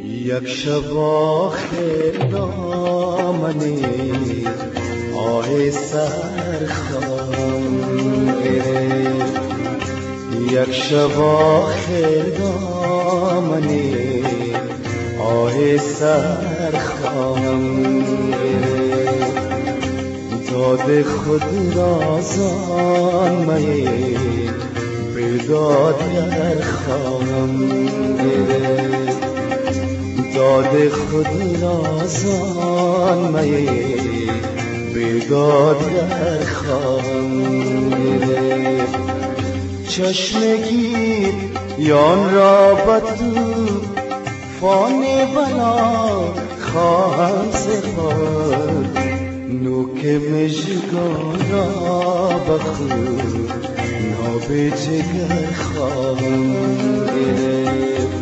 یک شب آخر دامنی آه سر خواهم گرفت. یک شب آخر دامنی آه سر خواهم گرفت. داد خود را زان می بیدادگر خواهم گرفت. داد خود را زان می بیدادگر خواهم گرفت. چشم گیر یان را بدو فان بلا خواهم سپرد. نوک مژگان را بخور ناب جگر خواهم گرفت.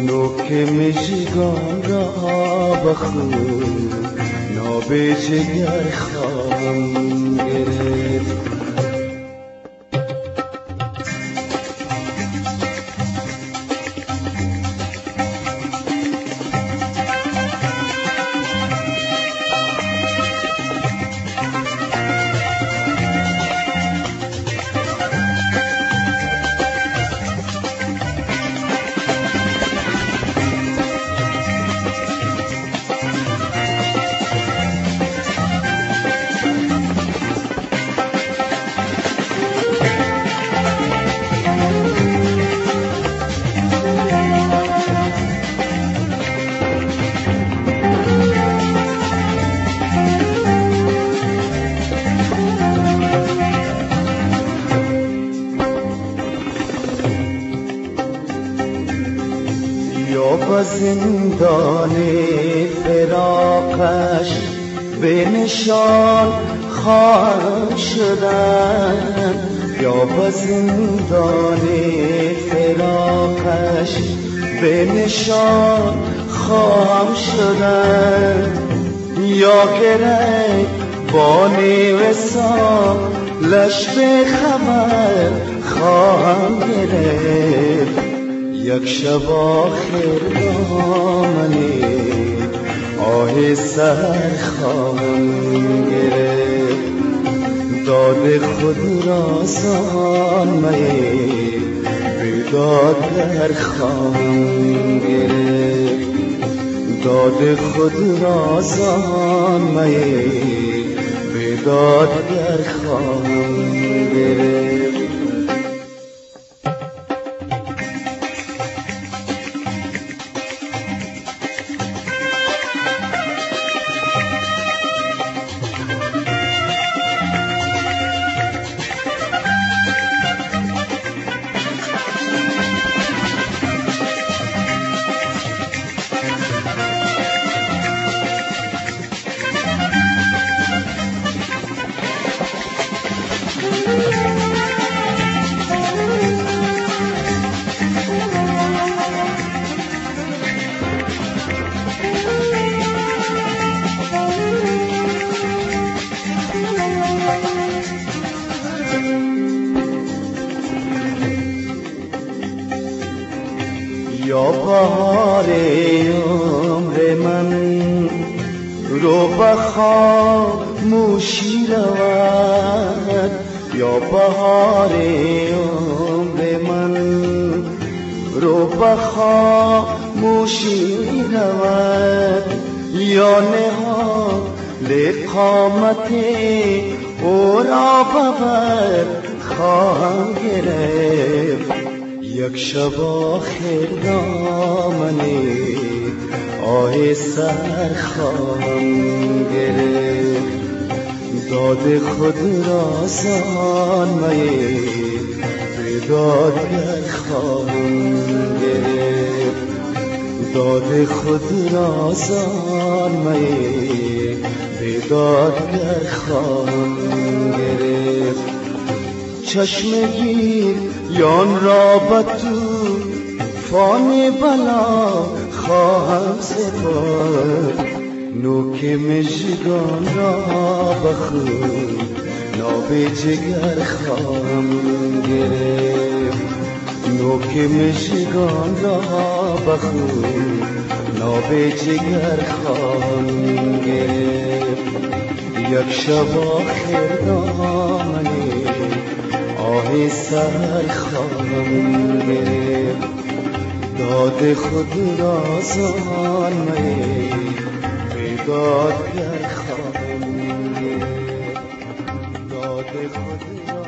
نوک مژگان را بخور ناب جگر خواهم گرفت. یا زندان فراقش به نشان خواهم شدن. یا زندان فراقش به نشان خواهم شدن. یا گره بانی وصالش به خبر خواهم گرفت. یک شب آخر دامنی آه سر خواهم گرفت. داد خود را زان می بیدادگر خواهم گرفت. داد خود را زان می بیدادگر خواهم گرفت. یا بهار عمر من رو به خاموشی رود. یا بهار عمر من رو به خاموشی رود. یا نهال قامت او را ببر خواهم گرفت. یک شب آخر دامنی آه سر خواهم گرفت. داد خود را زان می بیدادگر خواهم گرفت. داد خود را زان می بیدادگر خواهم گرفت. چشم گیر یان را بدو فان بلا خواهم سپرد. نوک مژگان را بخور ناب جگر خواهم گرفت. نوک مژگان را بخون ناب جگر خواهم گرفت یک شب آخر دامنه آه سر خواهم گرفت داد خود را زانمه بیدادگر خواهم گرفت داد خود را